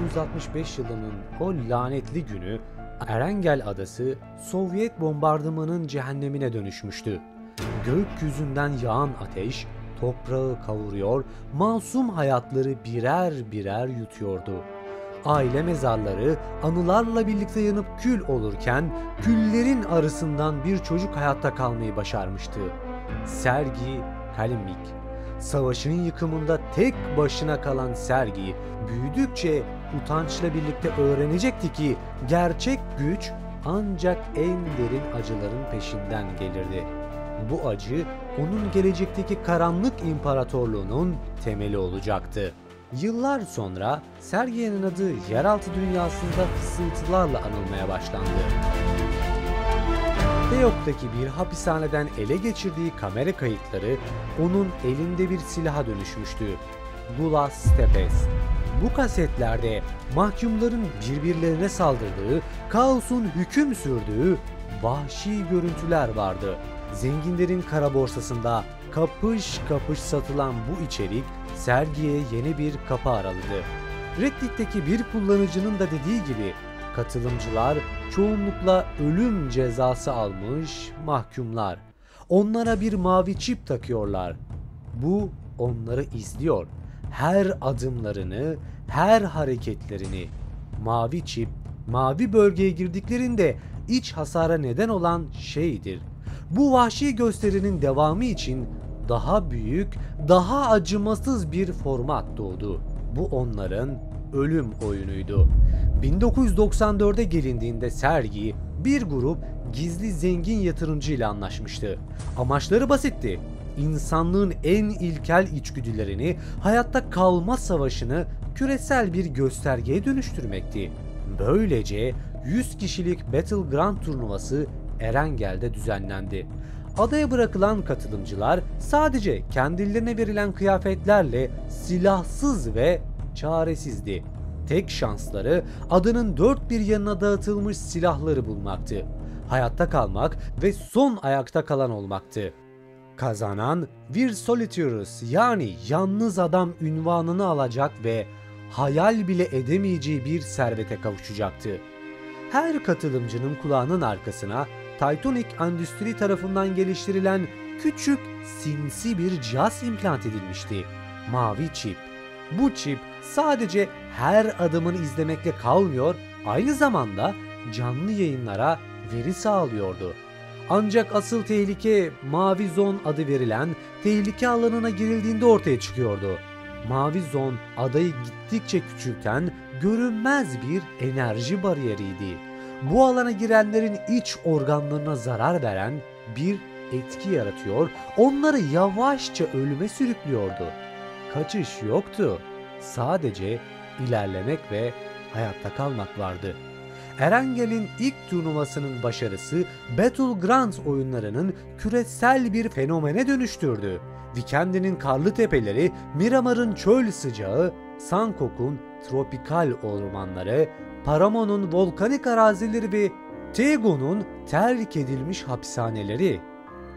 1965 yılının o lanetli günü Erengel Adası Sovyet bombardımanın cehennemine dönüşmüştü. Gökyüzünden yağan ateş toprağı kavuruyor, masum hayatları birer birer yutuyordu. Aile mezarları anılarla birlikte yanıp kül olurken küllerin arasından bir çocuk hayatta kalmayı başarmıştı. Sergey Kalimnik. Savaşın yıkımında tek başına kalan Sergey, büyüdükçe utançla birlikte öğrenecekti ki gerçek güç ancak en derin acıların peşinden gelirdi. Bu acı onun gelecekteki karanlık imparatorluğunun temeli olacaktı. Yıllar sonra Sergey'nin adı yeraltı dünyasında fısıltılarla anılmaya başlandı. Teok'taki bir hapishaneden ele geçirdiği kamera kayıtları onun elinde bir silaha dönüşmüştü. Gulas Tepes. Bu kasetlerde mahkumların birbirlerine saldırdığı, kaosun hüküm sürdüğü vahşi görüntüler vardı. Zenginlerin kara borsasında kapış kapış satılan bu içerik Sergey'e yeni bir kapı araladı. Reddit'teki bir kullanıcının da dediği gibi katılımcılar çoğunlukla ölüm cezası almış mahkumlar. Onlara bir mavi çip takıyorlar. Bu onları izliyor. Her adımlarını, her hareketlerini. Mavi çip, mavi bölgeye girdiklerinde iç hasara neden olan şeydir. Bu vahşi gösterinin devamı için daha büyük, daha acımasız bir format doğdu. Bu onların ölüm oyunuydu. 1994'e gelindiğinde Sergey bir grup gizli zengin yatırımcı ile anlaşmıştı. Amaçları basitti. İnsanlığın en ilkel içgüdülerini, hayatta kalma savaşını küresel bir göstergeye dönüştürmekti. Böylece 100 kişilik Battleground turnuvası Erengel'de düzenlendi. Adaya bırakılan katılımcılar sadece kendilerine verilen kıyafetlerle silahsız ve çaresizdi. Tek şansları adanın dört bir yanına dağıtılmış silahları bulmaktı. Hayatta kalmak ve son ayakta kalan olmaktı. Kazanan Vir Solitarius yani yalnız adam ünvanını alacak ve hayal bile edemeyeceği bir servete kavuşacaktı. Her katılımcının kulağının arkasına Titanic Endüstri tarafından geliştirilen küçük sinsi bir cihaz implant edilmişti. Mavi çip. Bu çip sadece her adımını izlemekle kalmıyor, aynı zamanda canlı yayınlara veri sağlıyordu. Ancak asıl tehlike Mavi Zone adı verilen tehlike alanına girildiğinde ortaya çıkıyordu. Mavi Zone adayı gittikçe küçülten görünmez bir enerji bariyeriydi. Bu alana girenlerin iç organlarına zarar veren bir etki yaratıyor, onları yavaşça ölüme sürüklüyordu. Kaçış yoktu. Sadece ilerlemek ve hayatta kalmak vardı. Erengel'in ilk turnuvasının başarısı Battlegrounds oyunlarının küresel bir fenomene dönüştürdü. Vikendi'nin karlı tepeleri, Miramar'ın çöl sıcağı, Sankok'un tropikal ormanları, Paramon'un volkanik arazileri ve Tegon'un terk edilmiş hapishaneleri.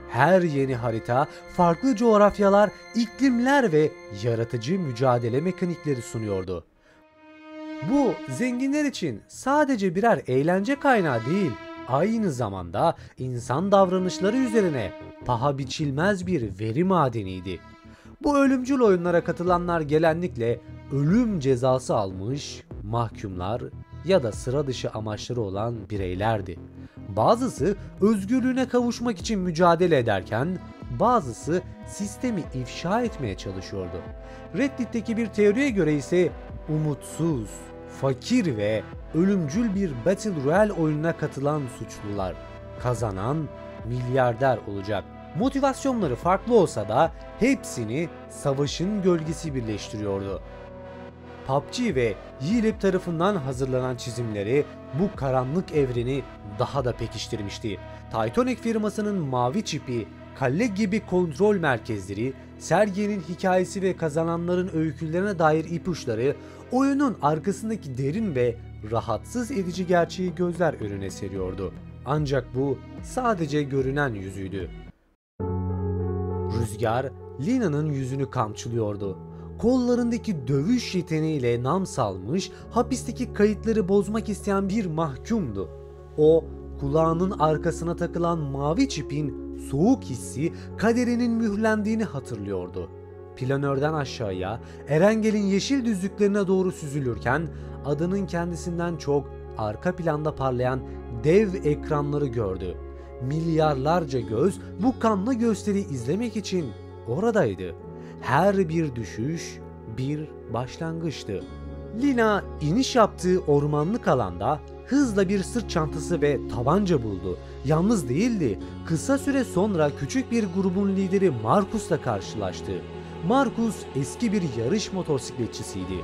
Her yeni harita farklı coğrafyalar, iklimler ve yaratıcı mücadele mekanikleri sunuyordu. Bu zenginler için sadece birer eğlence kaynağı değil, aynı zamanda insan davranışları üzerine paha biçilmez bir veri madeniydi. Bu ölümcül oyunlara katılanlar genellikle ölüm cezası almış mahkumlar ya da sıra dışı amaçları olan bireylerdi. Bazısı özgürlüğüne kavuşmak için mücadele ederken bazısı sistemi ifşa etmeye çalışıyordu. Reddit'teki bir teoriye göre ise umutsuz, fakir ve ölümcül bir Battle Royale oyununa katılan suçlular kazanan milyarder olacak. Motivasyonları farklı olsa da hepsini savaşın gölgesi birleştiriyordu. PUBG ve Yilip tarafından hazırlanan çizimleri bu karanlık evreni daha da pekiştirmişti. Titanic firmasının mavi çipi, kale gibi kontrol merkezleri, Sergey'nin hikayesi ve kazananların öykülerine dair ipuçları oyunun arkasındaki derin ve rahatsız edici gerçeği gözler önüne seriyordu. Ancak bu sadece görünen yüzüydü. Rüzgar Lina'nın yüzünü kamçılıyordu. kollarındaki dövüş yeteneğiyle nam salmış, hapisteki kayıtları bozmak isteyen bir mahkumdu. O, kulağının arkasına takılan mavi çipin soğuk hissi kaderinin mühürlendiğini hatırlıyordu. Planörden aşağıya Erengel'in yeşil düzlüklerine doğru süzülürken adının kendisinden çok arka planda parlayan dev ekranları gördü. Milyarlarca göz bu kanlı gösteri izlemek için oradaydı. Her bir düşüş bir başlangıçtı. Lina iniş yaptığı ormanlık alanda hızla bir sırt çantası ve tabanca buldu. Yalnız değildi. Kısa süre sonra küçük bir grubun lideri Marcus'la karşılaştı. Marcus eski bir yarış motosikletçisiydi.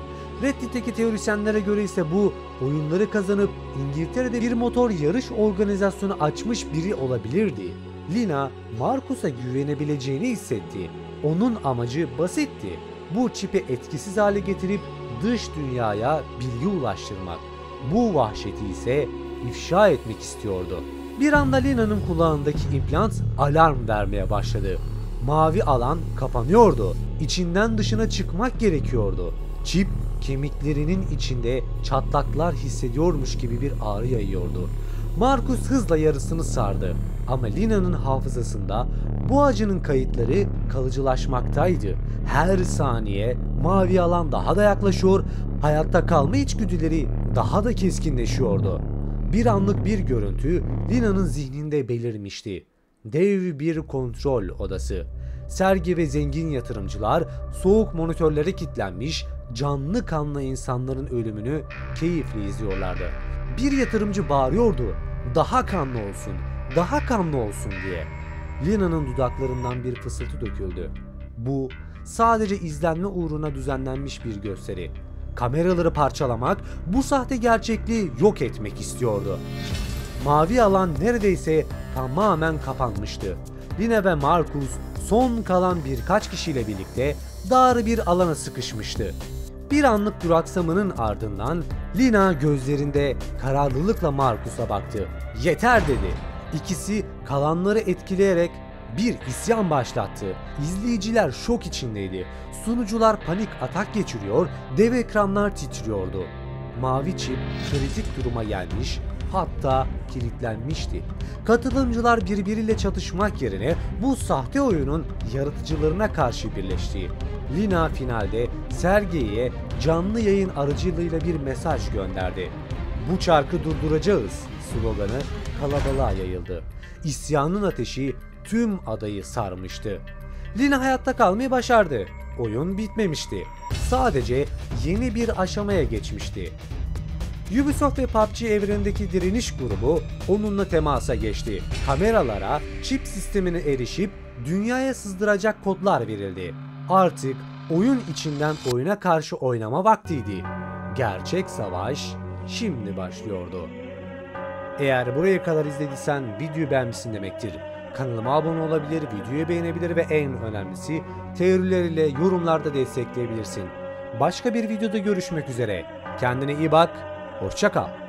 Reddit'teki teorisyenlere göre ise bu oyunları kazanıp İngiltere'de bir motor yarış organizasyonu açmış biri olabilirdi. Lina, Marcus'a güvenebileceğini hissetti. Onun amacı basitti. Bu çipi etkisiz hale getirip dış dünyaya bilgi ulaştırmak. Bu vahşeti ise ifşa etmek istiyordu. Bir anda Lina'nın kulağındaki implant alarm vermeye başladı. Mavi alan kapanıyordu. İçinden dışına çıkmak gerekiyordu. Çip kemiklerinin içinde çatlaklar hissediyormuş gibi bir ağrı yayıyordu. Marcus hızla yarısını sardı. Ama Lina'nın hafızasında bu acının kayıtları kalıcılaşmaktaydı. Her saniye mavi alan daha da yaklaşıyor, hayatta kalma içgüdüleri daha da keskinleşiyordu. Bir anlık bir görüntü Lina'nın zihninde belirmişti. Dev bir kontrol odası. Sergi ve zengin yatırımcılar soğuk monitörlere kilitlenmiş, canlı kanlı insanların ölümünü keyifle izliyorlardı. Bir yatırımcı bağırıyordu, "Daha kanlı olsun, daha kanlı olsun" diye. Lina'nın dudaklarından bir fısıltı döküldü. Bu sadece izlenme uğruna düzenlenmiş bir gösteri. Kameraları parçalamak, bu sahte gerçekliği yok etmek istiyordu. Mavi alan neredeyse tamamen kapanmıştı. Lina ve Marcus son kalan birkaç kişiyle birlikte dar bir alana sıkışmıştı. Bir anlık duraksamanın ardından Lina gözlerinde kararlılıkla Marcus'a baktı. "Yeter" dedi. İkisi kalanları etkileyerek bir isyan başlattı. İzleyiciler şok içindeydi. Sunucular panik atak geçiriyor, dev ekranlar titriyordu. Mavi çip kritik duruma gelmiş, hatta kilitlenmişti. Katılımcılar birbiriyle çatışmak yerine bu sahte oyunun yaratıcılarına karşı birleşti. Lina finalde Sergey'e canlı yayın aracılığıyla bir mesaj gönderdi. "Bu çarkı durduracağız" sloganı kalabalığa yayıldı. İsyanın ateşi tüm adayı sarmıştı. Lina hayatta kalmayı başardı. Oyun bitmemişti. Sadece yeni bir aşamaya geçmişti. Ubisoft ve PUBG evrenindeki direniş grubu onunla temasa geçti. Kameralara, çip sistemine erişip dünyaya sızdıracak kodlar verildi. Artık oyun içinden oyuna karşı oynama vaktiydi. Gerçek savaş şimdi başlıyordu. Eğer buraya kadar izlediysen videoyu beğenmişsin demektir. Kanalıma abone olabilir, videoyu beğenebilir ve en önemlisi teorileriyle yorumlarda destekleyebilirsin. Başka bir videoda görüşmek üzere. Kendine iyi bak, hoşça kal.